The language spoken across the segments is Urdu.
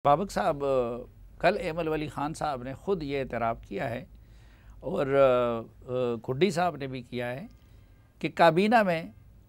بابک صاحب کل ایمل ولی خان صاحب نے خود یہ اعتراف کیا ہے اور کھڈی صاحب نے بھی کیا ہے کہ کابینہ میں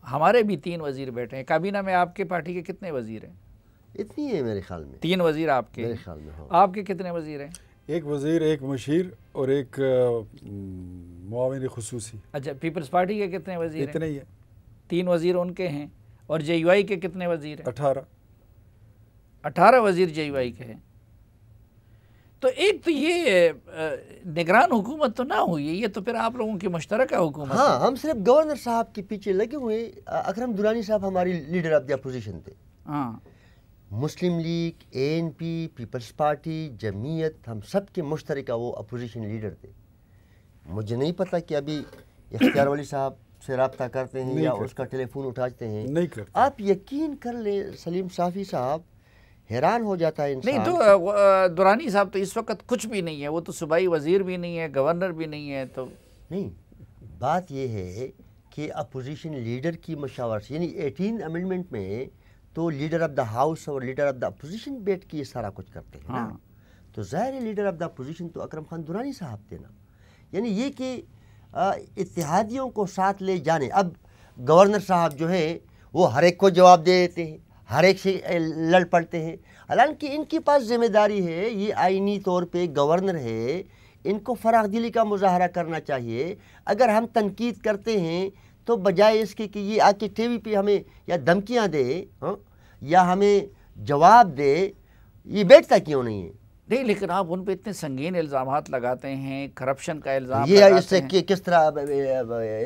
ہمارے بھی 3 وزیر بیٹھے ہیں۔ کابینہ میں آپ کے پارٹی کے کتنے وزیر ہیں؟ اتنی ہے میرے خیال میں 3 وزیر آپ کے، میرے خیال میں ہاں۔ آپ کے کتنے وزیر ہیں؟ 1 وزیر، 1 مشیر اور 1 معاون خصوصی۔ اچھا، پیپلز پارٹی کے کتنے وزیر ہیں؟ اتنے ہی ہے۔ 3 وزیر ان کے ہیں۔ اور جے یو آئی کے کتنے وزیر ہیں؟ 18 وزیر جے یو آئی کے ہیں۔ تو ایک تو یہ نگران حکومت تو نہ ہوئی ہے، یہ تو پھر آپ لوگوں کی مشترکہ حکومت ہے۔ ہاں، ہم صرف گورنر صاحب کے پیچھے لگے ہوئے۔ اکرم درانی صاحب ہماری لیڈر آف دی اپوزیشن تھے۔ ہاں، مسلم لیگ، اے این پی، پیپلز پارٹی، جمعیت، ہم سب کے مشترکہ وہ اپوزیشن لیڈر تھے۔ مجھے نہیں پتہ کہ ابھی اختیار ولی صاحب سے رابطہ کرتے ہیں یا اس کا ٹیلی فون اٹھاتے ہیں۔ نہیں کرتے۔ آپ یقین کر لیں سلیم صافی صاحب، حیران ہو جاتا ہے انسان۔ نہیں تو درانی صاحب تو اس وقت کچھ بھی نہیں ہے، وہ تو صوبائی وزیر بھی نہیں ہے، گورنر بھی نہیں ہے۔ تو نہیں، بات یہ ہے کہ اپوزیشن لیڈر کی مشاورت، یعنی 18 امینڈمنٹ میں تو لیڈر آف دا ہاؤس اور لیڈر آف دا اپوزیشن بیٹھ کے یہ سارا کچھ کرتے ہیں نا۔ تو ظاہر ہے لیڈر آف دا اپوزیشن تو اکرم خان درانی صاحب تھے نا۔ یعنی یہ کہ اتحادیوں کو ساتھ لے جانے، اب گورنر صاحب جو ہے وہ ہر ایک کو جواب دے دیتے ہیں، ہر ایک سے لڑ پڑتے ہیں، حالانکہ ان کے پاس ذمہ داری ہے، یہ آئینی طور پہ گورنر ہے، ان کو فراخ دلی کا مظاہرہ کرنا چاہیے۔ اگر ہم تنقید کرتے ہیں تو بجائے اس کے کہ یہ آ کے ٹی وی پہ ہمیں یا دھمکیاں دے یا ہمیں جواب دے، یہ بیٹھتا کیوں نہیں ہے؟ نہیں، لیکن آپ ان پہ اتنے سنگین الزامات لگاتے ہیں، کرپشن کا الزام یہ لگاتے اس سے ہیں۔ کس طرح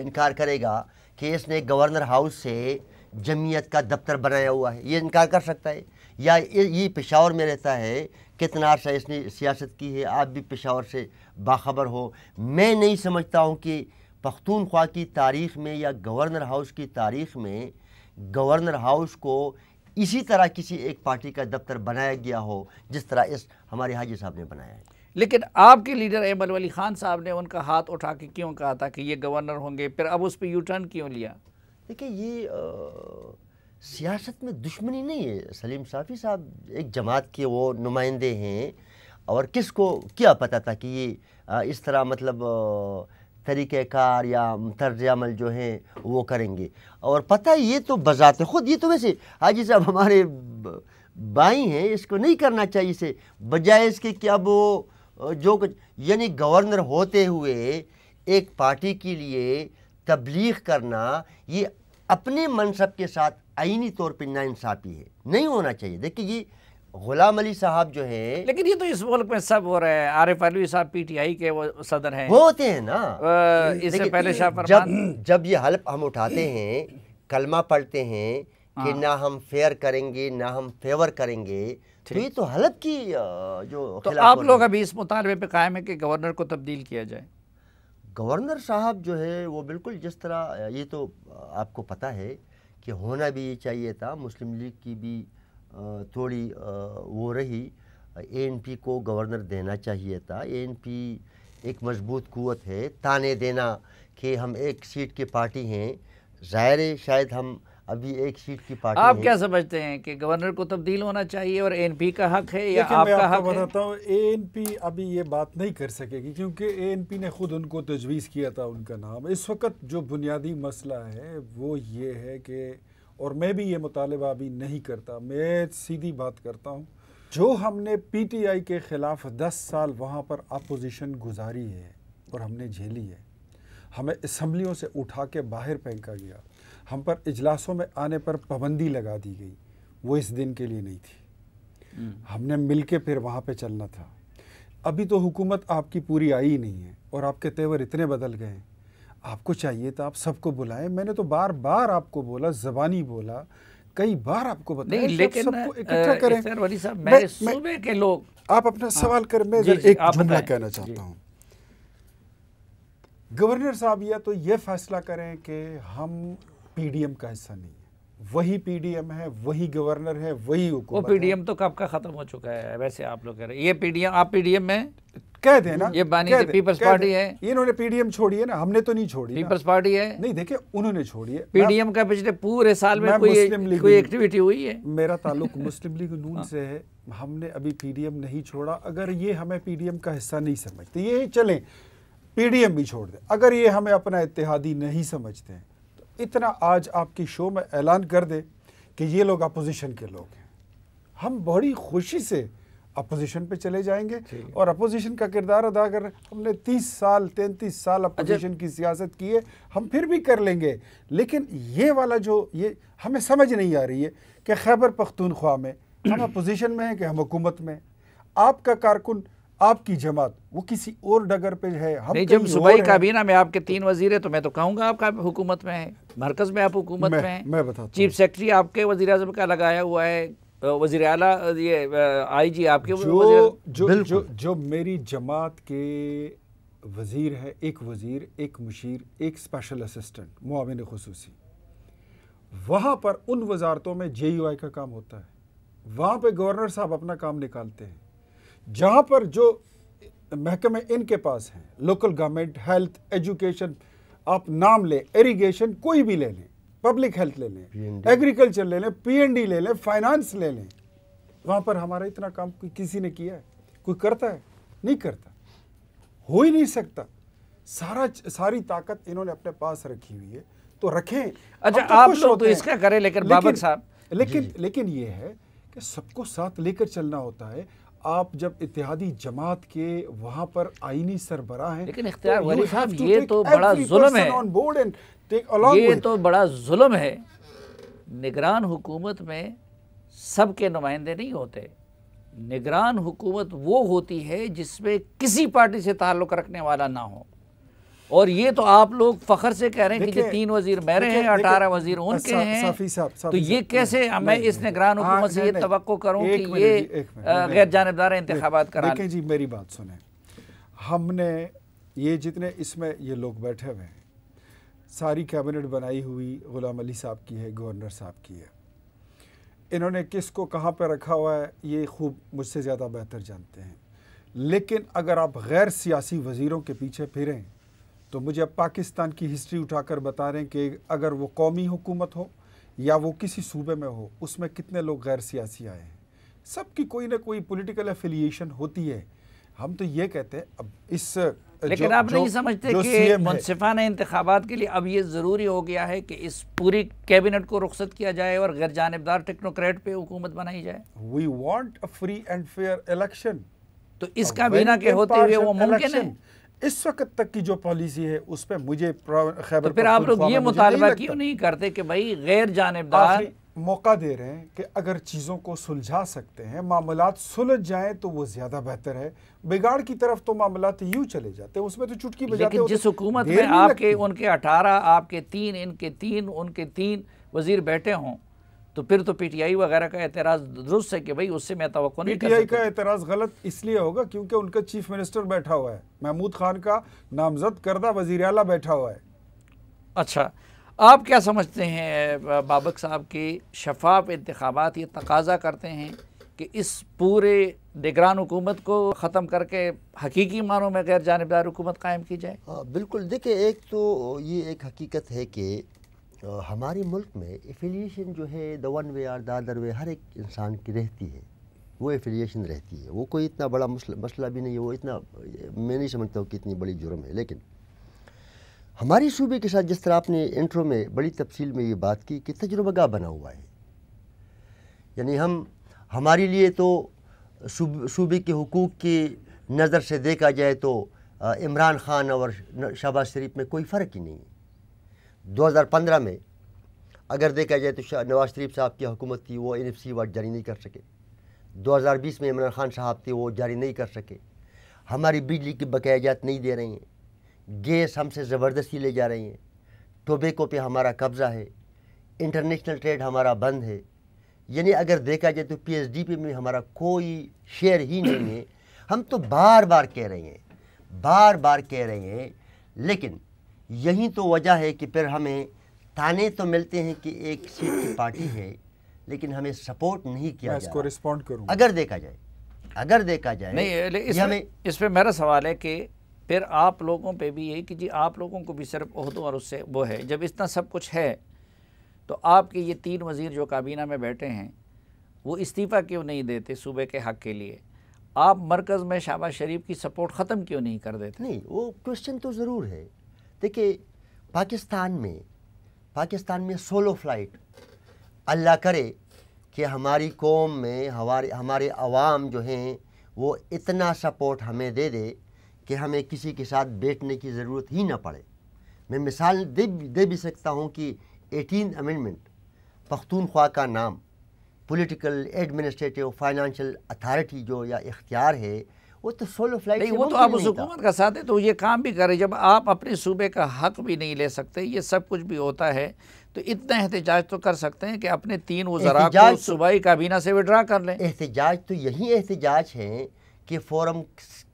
انکار کرے گا کہ اس نے گورنر ہاؤس سے جمعیت کا دفتر بنایا ہوا ہے؟ یہ انکار کر سکتا ہے؟ یا یہ پشاور میں رہتا ہے، کتنا عرصہ اس نے سیاست کی ہے، آپ بھی پشاور سے باخبر ہو۔ میں نہیں سمجھتا ہوں کہ پختونخوا کی تاریخ میں یا گورنر ہاؤس کی تاریخ میں گورنر ہاؤس کو اسی طرح کسی ایک پارٹی کا دفتر بنایا گیا ہو جس طرح اس ہمارے حاجی صاحب نے بنایا ہے۔ لیکن آپ کے لیڈر ایمل ولی خان صاحب نے ان کا ہاتھ اٹھا کے کیوں کہا تھا کہ یہ گورنر ہوں گے، پھر اب اس پہ یو ٹرن کیوں لیا؟ دیکھیں، یہ سیاست میں دشمنی نہیں ہے۔ سلیم صافی صاحب ایک جماعت کے وہ نمائندے ہیں، اور کس کو کیا پتہ تھا کہ یہ اس طرح مطلب طریقہ کار یا طرز عمل جو ہیں وہ کریں گے؟ اور پتہ یہ تو بذات خود، یہ تو ویسے حاجی صاحب ہمارے بھائی ہیں، اس کو نہیں کرنا چاہیے سے، بجائے اس کے کہ اب وہ جو کچھ، یعنی گورنر ہوتے ہوئے ایک پارٹی کے لیے تبلیغ کرنا، یہ اپنے منصب کے ساتھ آئینی طور پہ ناانصافی ہے، نہیں ہونا چاہیے۔ دیکھیں، یہ غلام علی صاحب جو ہے، لیکن یہ تو اس ملک میں سب ہو رہے ہیں۔ عارف علوی صاحب پی ٹی آئی کے وہ صدر ہیں، وہ ہوتے ہیں نا۔ اس سے پہلے شاہ فرمان، جب یہ حلف ہم اٹھاتے ہیں، کلمہ پڑھتے ہیں کہ نہ ہم فیئر کریں گے نہ ہم فیور کریں گے، تو یہ تو حلف کی جو تو آپ لوگ ابھی اس مطالبے پہ قائم ہے کہ گورنر کو تبدیل کیا جائے؟ گورنر صاحب جو ہے وہ بالکل جس طرح، یہ تو آپ کو پتہ ہے کہ ہونا بھی یہ چاہیے تھا۔ مسلم لیگ کی بھی تھوڑی وہ رہی، اے این پی کو گورنر دینا چاہیے تھا۔ اے این پی ایک مضبوط قوت ہے، تانے دینا کہ ہم 1 سیٹ کی پارٹی ہیں، ظاہر ہے شاید ہم ابھی 1 سیٹ کی پارٹی ہیں۔ آپ کیا سمجھتے ہیں کہ گورنر کو تبدیل ہونا چاہیے اور اے این پی کا حق ہے یا لیکن آپ میں کا آپ حق کو ہے؟ بتاتا ہوں، اے این پی ابھی یہ بات نہیں کر سکے گی، کیونکہ اے این پی نے خود ان کو تجویز کیا تھا ان کا نام۔ اس وقت جو بنیادی مسئلہ ہے وہ یہ ہے کہ، اور میں بھی یہ مطالبہ ابھی نہیں کرتا، میں سیدھی بات کرتا ہوں، جو ہم نے پی ٹی آئی کے خلاف 10 سال وہاں پر اپوزیشن گزاری ہے اور ہم نے جھیلی ہے، ہمیں اسمبلیوں سے اٹھا کے باہر پھینکا گیا، ہم پر اجلاسوں میں آنے پر پابندی لگا دی گئی، وہ اس دن کے لیے نہیں تھی۔ ہم نے مل کے پھر وہاں پہ چلنا تھا۔ ابھی تو حکومت آپ کی پوری آئی ہی نہیں ہے اور آپ کے تیور اتنے بدل گئے ہیں، آپ کو چاہیے تھا آپ سب کو بلائیں۔ میں نے تو بار بار آپ کو بولا، زبانی بولا، کئی بار آپ کو بتایا نہیں، کہ آپ لیکن سب کو اکٹھا کریں۔ اختیار ولی صاحب، میرے صوبے کے لوگ، آپ اپنا سوال کریں، میں جی، ایک آپ جملہ بتائیں۔ کہنا چاہتا ہوں۔ گورنر صاحب یا تو یہ فیصلہ کریں کہ ہم پی ڈی ایم کا حصہ نہیں ہیں، وہی پی ڈی ایم ہے، وہی گورنر ہے، وہی حکومت وہ پی ڈی ایم تو کب کا ختم ہو چکا ہے، ویسے آپ لوگ کہہ رہے ہیں یہ پی ڈی ایم، آپ پی ڈی ایم میں کہہ دیں نا، یہ بانی پیپلز پارٹی ہے، انہوں نے پی ڈی ایم چھوڑی ہے نا، ہم نے تو نہیں چھوڑی۔ پیپلز پارٹی ہے، نہیں، دیکھیں انہوں نے چھوڑی ہے۔ پی ڈی ایم کا پچھلے پورے سال میں کوئی ایکٹیویٹی ہوئی ہے؟ میرا تعلق مسلم لیگ نون سے ہے، ہم نے ابھی پی ڈی ایم نہیں چھوڑا. اگر یہ ہمیں پی ڈی ایم کا حصہ نہیں سمجھتے، یہ چلیں پی ڈی ایم بھی چھوڑ دیں، اگر یہ ہمیں اپنا اتحادی نہیں سمجھتے ہیں تو اتنا آج آپ کی شو میں اعلان کر دیں کہ یہ لوگ اپوزیشن کے لوگ ہیں. ہم بڑی خوشی سے اپوزیشن پہ چلے جائیں گے اور اپوزیشن کا کردار ادا کر رہے ہیں. ہم نے 33 سال اپوزیشن کی سیاست کی ہے، ہم پھر بھی کر لیں گے. لیکن یہ والا جو یہ ہمیں سمجھ نہیں آ رہی ہے کہ خیبر پختونخوا میں ہم اپوزیشن میں ہیں کہ ہم حکومت میں. آپ کا کارکن، آپ کی جماعت وہ کسی اور ڈگر پہ ہے، ہم نہیں. جب صوبائی کابینہ میں آپ کے 3 وزیر ہیں تو میں تو کہوں گا آپ کا حکومت میں ہے، مرکز میں آپ حکومت میں ہیں. میں بتاتا ہوں، چیف سیکرٹری آپ کے وزیر اعظم کا لگایا ہوا ہے، وزیر اعلیٰ یہ آئی جی آپ کے جو میری جماعت کے وزیر ہے، ایک وزیر، ایک مشیر، ایک اسپیشل اسسٹنٹ، معاون خصوصی، وہاں پر ان وزارتوں میں جے یو آئی کا کام ہوتا ہے. وہاں پہ گورنر صاحب اپنا کام نکالتے ہیں. جہاں پر جو محکمے ان کے پاس ہیں، لوکل گورنمنٹ، ہیلتھ، ایجوکیشن، آپ نام لیں، ایریگیشن، کوئی بھی لے لیں، پبلک ہیلتھ لے لیں، ایگریکلچر لے لیں، پی این ڈی لے لیں، فائنانس لے لیں، وہاں پر ہمارا اتنا کام کسی نے کیا ہے؟ کوئی کرتا ہے؟ نہیں کرتا، ہو ہی نہیں سکتا. ساری طاقت انہوں نے اپنے پاس رکھی ہوئی ہے تو رکھیں. اچھا آپ لوگ تو اس کا کریں، لیکن بابک صاحب لیکن یہ ہے کہ سب کو ساتھ لے کر چلنا ہوتا ہے. آپ جب اتحادی جماعت کے وہاں پر آئینی سربراہ ہیں، لیکن اختیار ولی صاحب یہ تو بڑا ظلم ہے، یہ تو بڑا ظلم ہے. نگران حکومت میں سب کے نمائندے نہیں ہوتے. نگران حکومت وہ ہوتی ہے جس میں کسی پارٹی سے تعلق رکھنے والا نہ ہو. اور یہ تو آپ لوگ فخر سے کہہ رہے ہیں کہ 3 وزیر میرے ہیں، 18 وزیر ان کے ہیں. تو یہ کیسے میں اس نگران حکومت سے یہ توقع کروں کہ یہ غیر جانبدار انتخابات کرا لیں؟ دیکھیں جی میری بات سنیں. ہم نے یہ جتنے اس میں یہ لوگ بیٹھے ہوئے ہیں، ساری کیبنٹ بنائی ہوئی غلام علی صاحب کی ہے، گورنر صاحب کی ہے. انہوں نے کس کو کہاں پہ رکھا ہوا ہے یہ خوب مجھ سے زیادہ بہتر جانتے ہیں. لیکن اگر آپ غیر سیاسی وزیروں کے پیچھے پھریں تو مجھے اب پاکستان کی ہسٹری اٹھا کر بتا رہے ہیں کہ اگر وہ قومی حکومت ہو یا وہ کسی صوبے میں ہو، اس میں کتنے لوگ غیر سیاسی آئے ہیں. سب کی کوئی نہ کوئی پولیٹیکل ایفیلیشن ہوتی ہے. ہم تو یہ کہتے ہیں اب اس لیکن آپ نہیں سمجھتے کہ منصفانہ انتخابات کے لیے اب یہ ضروری ہو گیا ہے کہ اس پوری کیبنٹ کو رخصت کیا جائے اور غیر جانبدار ٹیکنوکریٹ پہ حکومت بنائی جائے؟ We want a free and fair election. تو اس کابینہ کے ہوتے ہوئے وہ ممکن ہے؟ اس وقت تک کی جو پالیسی ہے اس پہ مجھے خیبر تو پھر آپ لوگ یہ مطالبہ کیوں نہیں کرتے کہ بھائی غیر جانبدار موقع دے رہے ہیں کہ اگر چیزوں کو سلجھا سکتے ہیں، معاملات سلجھ جائیں تو وہ زیادہ بہتر ہے. بگاڑ کی طرف تو معاملات یوں چلے جاتے ہیں، اس میں تو چٹکی بجاتے ہوتے. لیکن جس حکومت میں آپ کے ان کے 18 آپ کے 3 ان کے 3 ان کے 3 وزیر بیٹھے ہوں تو پھر تو پی ٹی آئی وغیرہ کا اعتراض درست ہے کہ بھائی اس سے میں توقع نہیں کر سکتا. پی ٹی آئی کا اعتراض غلط اس لیے ہوگا کیونکہ ان کا چیف منسٹر بیٹھا ہوا ہے، محمود خان کا نامزد کردہ وزیر اعلیٰ بیٹھا ہوا ہے. اچھا آپ کیا سمجھتے ہیں بابک صاحب کہ شفاف انتخابات یہ تقاضا کرتے ہیں کہ اس پورے نگران حکومت کو ختم کر کے حقیقی معنوں میں غیر جانبدار حکومت قائم کی جائے؟ بالکل. دیکھیں ایک تو یہ ایک حقیقت ہے کہ ہمارے ملک میں ایفیلیشن جو ہے the one way or the other way ہر ایک انسان کی رہتی ہے، وہ ایفیلیشن رہتی ہے. وہ کوئی اتنا بڑا مسئلہ بھی نہیں ہے، وہ اتنا میں نہیں سمجھتا ہوں کہ اتنی بڑی جرم ہے. لیکن ہماری صوبے کے ساتھ جس طرح آپ نے انٹرو میں بڑی تفصیل میں یہ بات کی کہ تجربہ گاہ بنا ہوا ہے، یعنی ہمارے لیے تو صوبے کے حقوق کی نظر سے دیکھا جائے تو عمران خان اور شہباز شریف میں کوئی فرق ہی نہیں ہے. 2015 میں اگر دیکھا جائے تو نواز شریف صاحب کی حکومت تھی، وہ NFC واٹ جاری نہیں کر سکے. 2020 میں عمران خان صاحب تھے، وہ جاری نہیں کر سکے. ہماری بجلی کی بقایا جات نہیں دے رہے ہیں، گیس ہم سے زبردستی لے جا رہے ہیں، ٹوبیکو پہ ہمارا قبضہ ہے، انٹرنیشنل ٹریڈ ہمارا بند ہے. یعنی اگر دیکھا جائے تو PSDP میں ہمارا کوئی شیئر ہی نہیں ہے. ہم تو بار بار کہہ رہے ہیں لیکن یہی تو وجہ ہے کہ پھر ہمیں تانے تو ملتے ہیں کہ ایک سیٹ کی پارٹی ہے لیکن ہمیں سپورٹ نہیں کیا جائے. اس کو رسپونڈ کروں اگر دیکھا جائے نہیں. اس پہ میرا سوال ہے کہ پھر آپ لوگوں پہ بھی یہ کہ جی آپ لوگوں کو بھی صرف عہدوں اور اس سے وہ ہے، جب اتنا سب کچھ ہے تو آپ کے یہ 3 وزیر جو کابینہ میں بیٹھے ہیں وہ استعفیٰ کیوں نہیں دیتے صوبے کے حق کے لیے؟ آپ مرکز میں شہباز شریف کی سپورٹ ختم کیوں نہیں کر دیتے؟ نہیں، وہ کوشچن تو ضرور ہے. دیکھیں پاکستان میں سولو فلائٹ، اللہ کرے کہ ہماری قوم میں ہمارے عوام جو ہیں وہ اتنا سپورٹ ہمیں دے دے کہ ہمیں کسی کے ساتھ بیٹھنے کی ضرورت ہی نہ پڑے. میں مثال دے بھی سکتا ہوں کہ 18 امینڈمنٹ پختونخوا کا نام پولیٹیکل ایڈمنسٹریٹو فائنانشل اتھارٹی جو یا اختیار ہے وہ تو سولو فلائٹ نہیں، وہ تو آپ اس حکومت کا ساتھ ہے تو یہ کام بھی کرے. جب آپ اپنے صوبے کا حق بھی نہیں لے سکتے، یہ سب کچھ بھی ہوتا ہے، تو اتنا احتجاج تو کر سکتے ہیں کہ اپنے 3 وزراء کو صوبائی کابینہ سے وڈرا کر لیں. احتجاج تو یہی احتجاج ہیں کہ فورم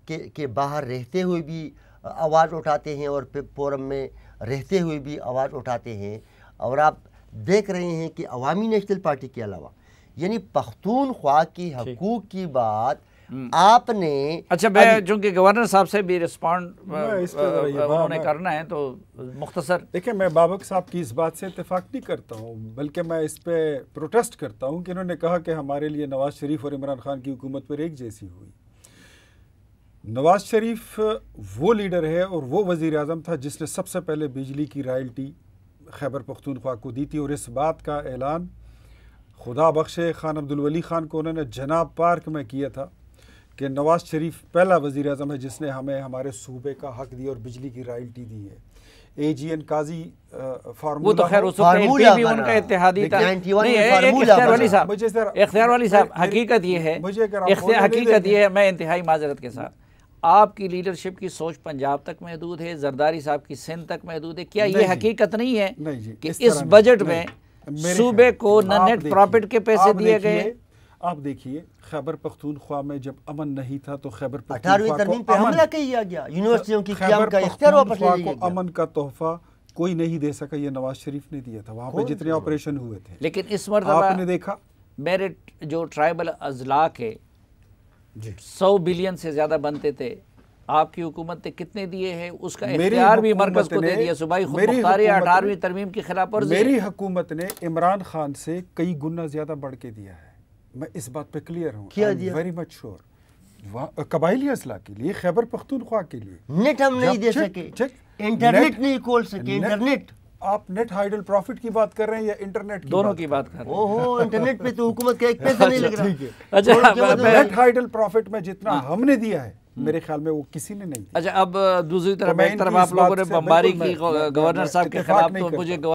کے باہر رہتے ہوئے بھی آواز اٹھاتے ہیں اور فورم میں رہتے ہوئے بھی آواز اٹھاتے ہیں. اور آپ دیکھ رہے ہیں کہ عوامی نیشنل پارٹی کے علاوہ یعنی پختونخوا کی حقوق کی بات آپ نے اچھا، میں چونکہ گورنر صاحب سے بھی رسپونڈ انہوں نے کرنا ہے تو مختصر. دیکھیں، میں بابک صاحب کی اس بات سے اتفاق نہیں کرتا ہوں، بلکہ میں اس پہ پروٹیسٹ کرتا ہوں کہ انہوں نے کہا کہ ہمارے لیے نواز شریف اور عمران خان کی حکومت پر ایک جیسی ہوئی. نواز شریف وہ لیڈر ہے اور وہ وزیر اعظم تھا جس نے سب سے پہلے بجلی کی رائلٹی خیبر پختونخوا کو دی تھی، اور اس بات کا اعلان خدا بخشے خان عبدالولی خان کو انہوں نے جناب پارک میں کیا تھا کہ نواز شریف پہلا وزیر اعظم ہے جس نے ہمیں ہمارے صوبے کا حق دیا اور بجلی کی رائلٹی دی ہے. اے جی این قاضی وہ تو خیر اس وقت بھی ان کا اتحادی تھا. اختیار والی صاحب، حقیقت یہ ہے میں انتہائی معذرت کے ساتھ، آپ کی لیڈرشپ کی سوچ پنجاب تک محدود ہے، زرداری صاحب کی سندھ تک محدود ہے. کیا یہ حقیقت نہیں ہے کہ اس بجٹ میں صوبے کو نہ نیٹ پروفٹ کے پیسے دیے گئے؟ آپ دیکھیے، خیبر پختونخوا میں جب امن نہیں تھا تو خیبر 18ویں ترمیم پہ حملہ کیا گیا، یونیورسٹیوں کی قیام کا اختیار واپس لے لیا گیا. امن کا تحفہ کوئی نہیں دے سکا، یہ نواز شریف نے دیا تھا وہاں پہ جتنے آپریشن ہوئے تھے. لیکن اس مرتبہ آپ نے دیکھا میرے جو ٹرائبل اضلاع کے 100 بلین سے زیادہ بنتے تھے، آپ کی حکومت نے کتنے دیے ہیں؟ اس کا اختیار بھی مرکز کو دے دیا. صوبائی خود مختاری 18ویں ترمیم کی خلاف ورزی. میری حکومت نے عمران خان سے کئی گنا زیادہ بڑھ کے دیا ہے، میں اس بات پہ کلیئر ہوں. کیا دیا؟ ویری مچ شور. قبائلی اضلاع کے لیے، خیبر پختونخوا کے لیے نیٹ ہم نہیں دے سکے، انٹرنیٹ نہیں کھول سکے. انٹرنیٹ آپ نیٹ ہائیڈل پروفٹ کی بات کر رہے ہیں یا انٹرنیٹ کی؟ دونوں کی بات کر رہے ہیں. اوہو، انٹرنیٹ پہ تو حکومت کا ایک پیسہ نہیں لگ رہا. اچھا، نیٹ ہائیڈل پروفٹ میں جتنا ہم نے دیا ہے میرے خیال میں وہ کسی نے نہیں دیا. اچھا، اب دوسری طرف ایک طرف آپ لوگوں نے بمباری کی گورنر صاحب کے خلاف، تو مجھے